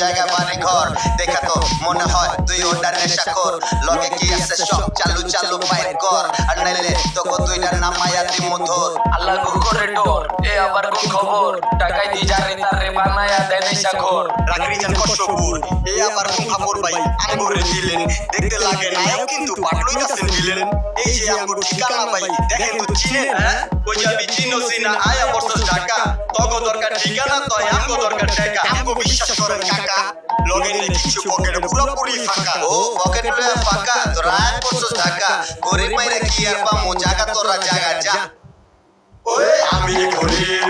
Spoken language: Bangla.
জায়গা বাড়ি ঘর দেখা তো মনে হয় তুই ওটা নেশা কর লগে কি আছে সব চালু চালু বাইর কর আর নাইলে তোকে দুইটার নাম মায়াতি মধুর আল্লাহ গো করে ডর এ আবার কোন খবর টাকাই দি জারে তারে বানায়া দেয় নেশা ঘর রাখরি জান কষ্টপুর এ আবার কোন খবর ভাই আমগরে দিলেন দেখতে লাগে নায়ক কিন্তু পাটলই কাছেন দিলেন এই যে আমগো ঠিকানা ভাই দেখেন তো চিনেন কই যাবি চিনো চিনা আয়া বছর টাকা তগো দরকার ঠিকানা তো আমগো দরকার টাকা আমগো বিশ্বাস করেন কাকা লগে নেই কিছু পকেট পুরোপুরি ফাঁকা ও পকেট ফাঁকা তোরা বছর টাকা গরিব মাইরা কি আর পামু জায়গা তোরা জায়গা যা ওই আমি গরিব